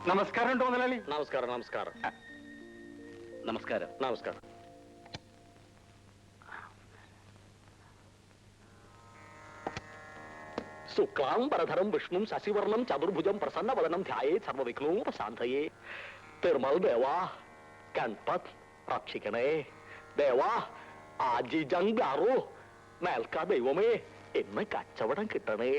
നമസ്കാരം മുതലാളി. നമസ്കാരം നമസ്കാരം നമസ്കാരം നമസ്കാരം. ശുക്ലാംബരധരം വിഷ്ണു ശശിവർണം ചതുർഭുജം പ്രസന്നവദനം ധ്യായേ സർവവിഘ്നോപശാന്തയേ. തിരുമൽ ദേവാ ഗൺപത് രക്ഷിക്കണേ. ദേവാ ആജിജങ്കാറോ മേൽക്കാ ദൈവമേ എന്ന് കച്ചവടം കിട്ടണേ.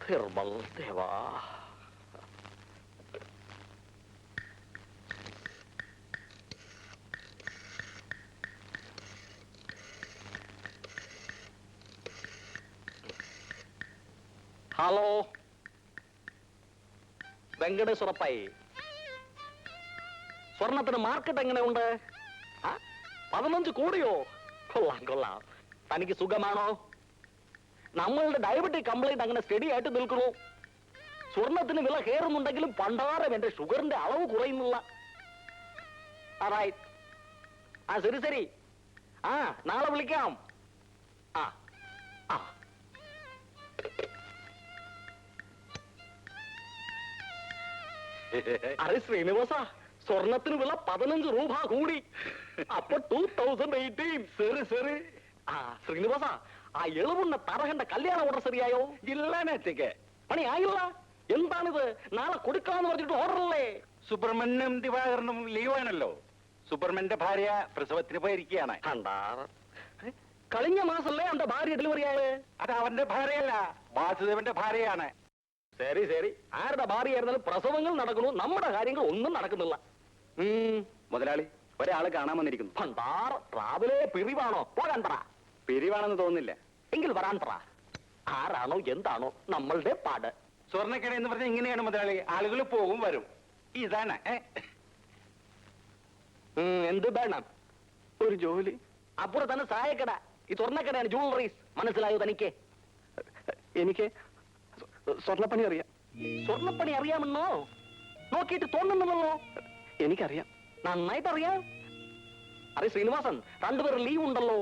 തിരുമൽ ദേവാ. ഹലോ വെങ്കടേശ്വരപ്പായി, സ്വർണത്തിന് മാർക്കറ്റ് എങ്ങനെയുണ്ട്? 15 കോടിയോ? കൊള്ളാം കൊള്ളാം. തനിക്ക് സുഖമാണോ? നമ്മളുടെ ഡയബറ്റിക് കംപ്ലൈന്റ് അങ്ങനെ സ്റ്റഡി ആയിട്ട് നിൽക്കണു. സ്വർണത്തിന് വില കയറുന്നുണ്ടെങ്കിലും പണ്ടാരം എന്റെ ഷുഗറിന്റെ അളവ് കുറയുന്നില്ല. ശരി ശരി, നാളെ വിളിക്കാം. അരെ ശ്രീനിവാസ, സ്വർണത്തിന് വില 15 രൂപ കൂടി. അപ്പൊ 2018. ശരി ശരി. ശ്രീനിവാസ, ആ എളുവുണ്ണ തറകന്റെ കല്യാണ ഓർഡർ ശരിയായോ? ഇല്ലാനേറ്റക്ക് പണി ആയില്ല. എന്താണിത്? നാളെ കൊടുക്കാന്ന് പറഞ്ഞിട്ട് ഓർഡറല്ലേ? സുബ്രഹ്മണ്യം ദിവാകരനും ലീവാണല്ലോ. സുബ്രഹ്മണ്യന്റെ ഭാര്യ പ്രസവത്തിന് പോയിരിക്കുകയാണ്. കഴിഞ്ഞ മാസല്ലേ അവന്റെ ഭാര്യ ഡെലിവറി ആയത്? അത് അവന്റെ ഭാര്യയല്ല, വാസുദേവന്റെ ഭാര്യയാണ്. ശരി ശരി, ആരുടെ ഭാര്യയായിരുന്നാലും പ്രസവങ്ങൾ നടക്കണു, നമ്മുടെ കാര്യങ്ങൾ ഒന്നും നടക്കുന്നില്ല. മുതലാളി, ഒരാള് കാണാൻ വന്നിരിക്കുന്നു. ഭണ്ടാർ, രാവിലെ പിരിവാണോ? പോകാൻ പറ. പിരിവാണെന്ന് തോന്നുന്നില്ല. എങ്കിൽ വരാൻ പറ. ആരാണോ എന്താണോ നമ്മളുടെ പാട്. സ്വർണ്ണക്കട എന്ന് പറഞ്ഞാൽ ഇങ്ങനെയാണ് മുതലാളി, ആളുകൾ പോകും വരും. ഇതാണ്. എന്ത് വേണം? ഒരു ജോലി. അപ്പുറം തന്നെ സഹായക്കട. ഈ സ്വർണ്ണക്കടയാണ് ജ്വല്ലറീസ്. മനസ്സിലായോ തനിക്ക്? എനിക്ക് സ്വർണ്ണപ്പണി അറിയാം. സ്വർണ്ണപ്പണി അറിയാമെന്നോ? നോക്കിയിട്ട് തോന്നുന്നുള്ളോ? എനിക്കറിയാം, നന്നായിട്ട് അറിയാം. അറേ ശ്രീനിവാസൻ, രണ്ടുപേരും ലീവ് ഉണ്ടല്ലോ.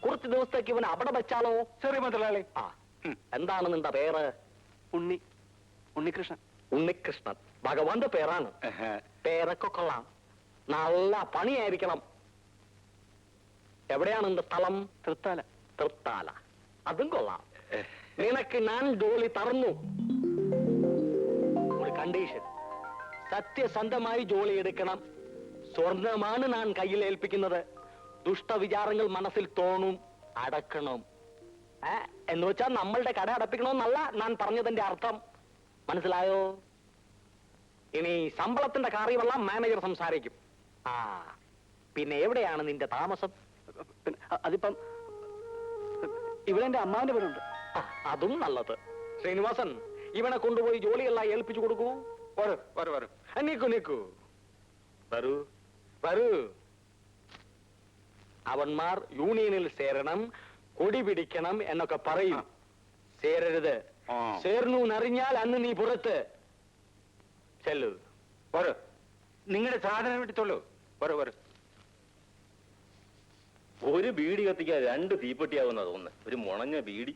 കുറച്ച് ദിവസത്തേക്ക് ഇവനെ അവിടെ വെച്ചാലോ? ശരി മുതലാളി. എന്താണ് നിന്റെ പേര്? ഉണ്ണികൃഷ്ണൻ. ഉണ്ണികൃഷ്ണൻ ഭഗവാന്റെ പേരാണ്. പേരൊക്കെ കൊള്ളാം. നല്ല പണിയായിരിക്കണം. എവിടെയാണ് നിന്റെ സ്ഥലം? തൃത്താല. തൃത്താല, അതും കൊള്ളാം. നിനക്ക് ഞാൻ ജോലി തറന്നു. ഒരു കണ്ടീഷൻ, സത്യസന്ധമായി ജോലി എടുക്കണം. സ്വർണമാണ് ഞാൻ കയ്യിൽ ഏൽപ്പിക്കുന്നത്. ദുഷ്ടവിചാരങ്ങൾ മനസ്സിൽ തോന്നും, അടക്കണം. എന്ന് വെച്ചാൽ നമ്മളുടെ കട അടപ്പിക്കണമെന്നല്ല ഞാൻ പറഞ്ഞതിന്റെ അർത്ഥം. മനസ്സിലായോ? ഇനി ശമ്പളത്തിന്റെ കാര്യമെല്ലാം മാനേജർ സംസാരിക്കും. പിന്നെ എവിടെയാണ് നിന്റെ താമസം? അതിപ്പം ഇവിടെ എന്റെ അമ്മാവിന്റെ പേരുണ്ട്. അതും നല്ലത്. ശ്രീനിവാസൻ, ഇവനെ കൊണ്ടുപോയി ജോലിയെല്ലാം ഏൽപ്പിച്ചു കൊടുക്കൂ. നീക്കൂ നീക്കൂ, വരൂ വരൂ. അവന്മാർ യൂണിയനിൽ ചേരണം, കൊടി പിടിക്കണം എന്നൊക്കെ പറയും. ചേരരുത്. ചേർന്നു എന്നറിഞ്ഞാൽ അന്ന് നീ പുറത്ത് ചെല്ലു. നിങ്ങളുടെ സാധനം എടുത്തോളൂ. ഒരു ബീഡി കത്തിക്കാൻ 2 തീപ്പെട്ടിയാവുന്ന തോന്നുന്നു. ഒരു മുണഞ്ഞ ബീഡി.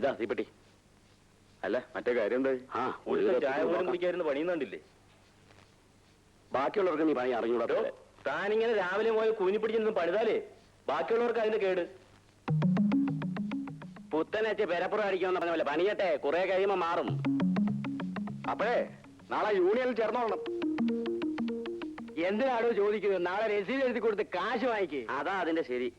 ഇതാ തീപ്പെട്ടി. അല്ല, മറ്റേ കാര്യം എന്താ? ഒരു ചായ പോലും കുടിക്കായിരുന്നു പണിയുന്നുണ്ടില്ലേ? ബാക്കിയുള്ളവർക്ക് നീ പണി അറിഞ്ഞൂടാ. താനിങ്ങനെ രാവിലെ പോയി കൂനി പിടിച്ചൊന്നും പണിതാലേ ബാക്കിയുള്ളവർക്ക് അതിന്റെ കേട്. പുത്തനച്ച് പെരപ്പുറം അടിക്കാന്ന് പറഞ്ഞ പോലെ പണിയട്ടെ, കുറെ കഴിയുമ്പോ മാറും. അപ്പോഴേ നാളെ യൂണിയനിൽ ചേർന്നോളണം. എന്തിനാണോ ചോദിക്കുന്നത്? നാളെ രസീത് എഴുതി കൊടുത്ത് കാശ് വാങ്ങിക്ക്. അതാ അതിന്റെ ശരി.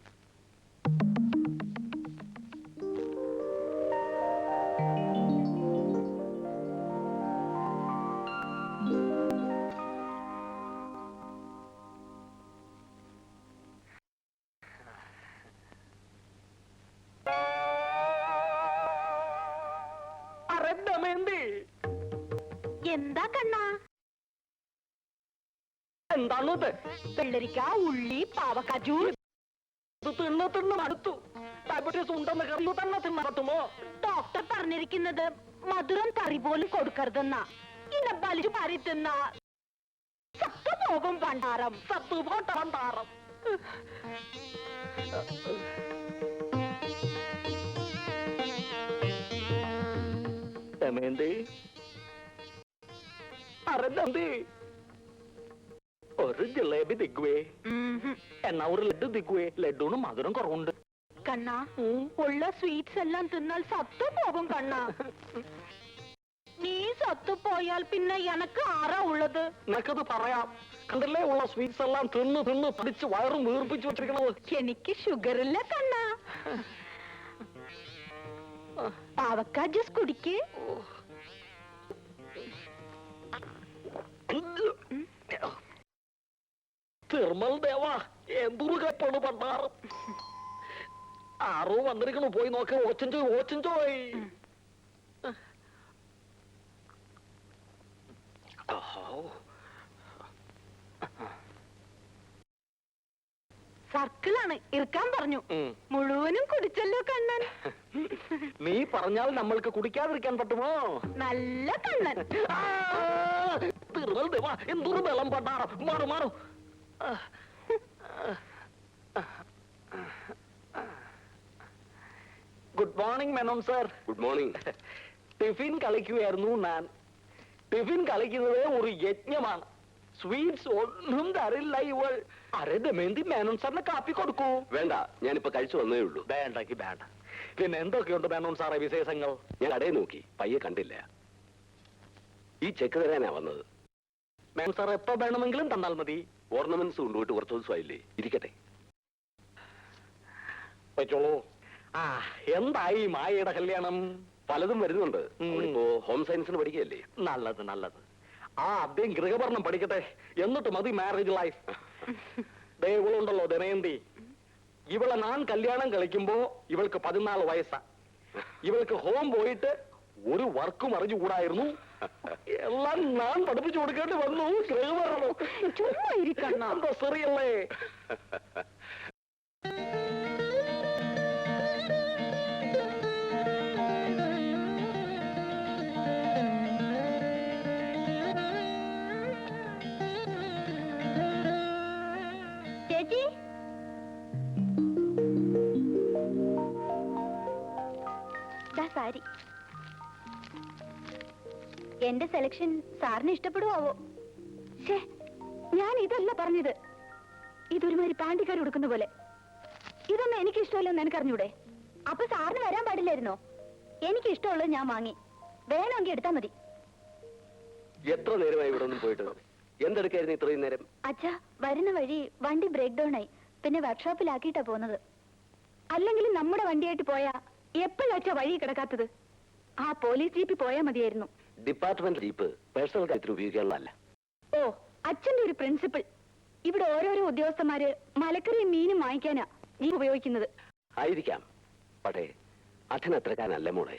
എന്താ കണ്ണാ? എന്താണത്? വെള്ളരിക്ക, ഉള്ളി, പാവക്ക ജ്യൂസ്. തിന്ന് മടുത്തു. ഡയബറ്റീസ് ഉണ്ടെന്ന് കറിയൂ തന്നെ തിന്നറത്തുമോ? ഡോക്ടർ പറഞ്ഞിരിക്കുന്നത് മധുരം കറി പോലും കൊടുക്കരുതെന്നാ. ഇന്നെ വലിച്ചു പാരി തിന്ന സത്തുപോകും പണ്ടാരം. സത്തുപോട്ട പണ്ടാരം. ദമയന്തി, അരന്തന്തി, ഒരു ജിലേബി തിക്കുവേ. എന്നാ ഒരു ലഡു തിക്കുവേ. ലഡുവിന് മധുരം കുറവുണ്ട്. കണ്ണാ, ഉള്ള സ്വീറ്റ്സ് എല്ലാം തിന്നാൽ സത്തു പോകും കണ്ണാ. നീ സത്തു പോയാൽ പിന്നെ എനക്ക് ആരാ ഉള്ളത്? നിനക്കത് പറയാം. കണ്ടല്ലേ ഉള്ള സ്വീറ്റ്സ് എല്ലാം തിന്ന് തിന്ന് പിടിച്ച് വയറും വീർപ്പിച്ചു വെച്ചിരിക്കണത്. എനിക്ക് ഷുഗർ ഇല്ല കണ്ണാ. പാവക്ക ജ്യൂസ് കുടിക്ക്. തിർമൽ ദേവ, എന്തൊരു കപ്പാണ് പണ്ടാറ്. ആരോ വന്നിരിക്കണു, പോയി നോക്ക. ഓച്ചഞ്ചോയ് ഓച്ചഞ്ചോയ്. സർക്കിളാണ്, ഇരിക്കാൻ പറഞ്ഞു. മുഴുവനും കുടിച്ചല്ലോ കണ്ണൻ. നീ പറഞ്ഞാൽ നമ്മൾക്ക് കുടിക്കാതിരിക്കാൻ പറ്റുമോ? നല്ല കണ്ണൻ. തിരുവൽ ദേവ, എന്തൊരു ബലം പണ്ടാറ്. മാറു മാറു. Good morning Menon sir. Good morning. Tiffin കളിക്കുകയായിരുന്നു ഞാൻ. ടിഫിൻ കളിക്കുന്നത് ഒരു യജ്ഞമാണ്. സ്വീറ്റ്സ് ഒന്നും തരില്ല ഇവൾ. അരെ ദമയന്തി, മേനോൻ സാറിന് കാപ്പി കൊടുക്കൂ. വേണ്ട, ഞാനിപ്പോ കഴിച്ചു വന്നേ ഉള്ളൂ. വേണ്ടെങ്കി വേണ്ട. പിന്നെ എന്തൊക്കെയുണ്ട് മേനോൻ സാറേ വിശേഷങ്ങൾ? ഞാൻ കടയിൽ നോക്കി, പയ്യെ കണ്ടില്ല. ഈ ചെക്ക് തരാനാ വന്നത്. മേനോൻ സാർ എപ്പോ വേണമെങ്കിലും തന്നാൽ മതി. ഓർണമെന്റ്സ് കൊണ്ടുപോയിട്ട് കുറച്ച് ദിവസമായില്ലേ, ഇരിക്കട്ടെ. വെച്ചോളൂ. ആ, എന്തായി മായയുടെ കല്യാണം? പലതും വരുന്നുണ്ട്. ഇപ്പോ ഹോം സയൻസിന് പഠിക്കുകയല്ലേ. നല്ലത് നല്ലത്. ആ, അദ്ദേഹം ഗൃഹഭരണം പഠിക്കട്ടെ, എന്നിട്ട് മതി മാരേജ് ലൈഫ്. ഇവളുണ്ടല്ലോ ദമയന്തി, ഇവളെ ഞാൻ കല്യാണം കളിക്കുമ്പോ ഇവൾക്ക് 14 വയസ്സാ. ഇവൾക്ക് ഹോം പോയിട്ട് ഒരു വർക്കും അറിഞ്ഞുകൂടായിരുന്നു. എല്ലാം ഞാൻ പഠിപ്പിച്ചു കൊടുക്കേണ്ടി വന്നു. ഗൃഹഭരണം. ചുമ്മാ ഇരിക്കണ്ണ. എന്താ ശരിയല്ലേ? ചേച്ചി, സാരി. എന്റെ സെലക്ഷൻ സാറിന് ഇഷ്ടപ്പെടുവോ? ഞാൻ ഇതല്ല പറഞ്ഞത്. ഇതൊരുമാതിരി പാണ്ടിക്കാർ കൊടുക്കുന്ന പോലെ. ഇതൊന്നും എനിക്ക് ഇഷ്ടമല്ലെന്ന് എനിക്കറിഞ്ഞൂടെ? അപ്പൊ സാറിന് വരാൻ പാടില്ലായിരുന്നോ? എനിക്ക് ഇഷ്ടമുള്ളത് ഞാൻ വാങ്ങി. വേണമെങ്കിൽ എടുത്താൽ മതി. എത്ര നേരമായി ഇവിടെ ഒന്നും പോയിട്ട്? എന്തെടുക്കായിരുന്നു ഇത്രയും നേരം? അച്ഛാ, വരുന്ന വഴി വണ്ടി ബ്രേക്ക് ഡൗൺ ആയി. പിന്നെ വർക്ക്ഷോപ്പിലാക്കിയിട്ടാ പോകുന്നത്. അല്ലെങ്കിൽ നമ്മുടെ വണ്ടിയായിട്ട് പോയാ എപ്പോഴാച്ചാ വഴി കിടക്കാത്തത്? ആ പോലീസ് ജീപ്പിൽ പോയാ മതിയായിരുന്നു. ഡിപ്പാർട്ട്മെന്റ് ജീപ്പ് പേഴ്സണൽ കാര്യത്തിൽ ഉപയോഗിക്കാനുള്ളതല്ല. ഓ, അച്ഛന്റെ ഒരു പ്രിൻസിപ്പിൾ. ഇവിടെ ഓരോരോ ഉദ്യോഗസ്ഥന്മാര് മലക്കറിയും മീനും വാങ്ങിക്കാനാ ജീപ്പ് ഉപയോഗിക്കുന്നത്. ആയിരിക്കാം, പക്ഷേ അച്ഛൻ അത്രക്കാരനല്ല മോളെ.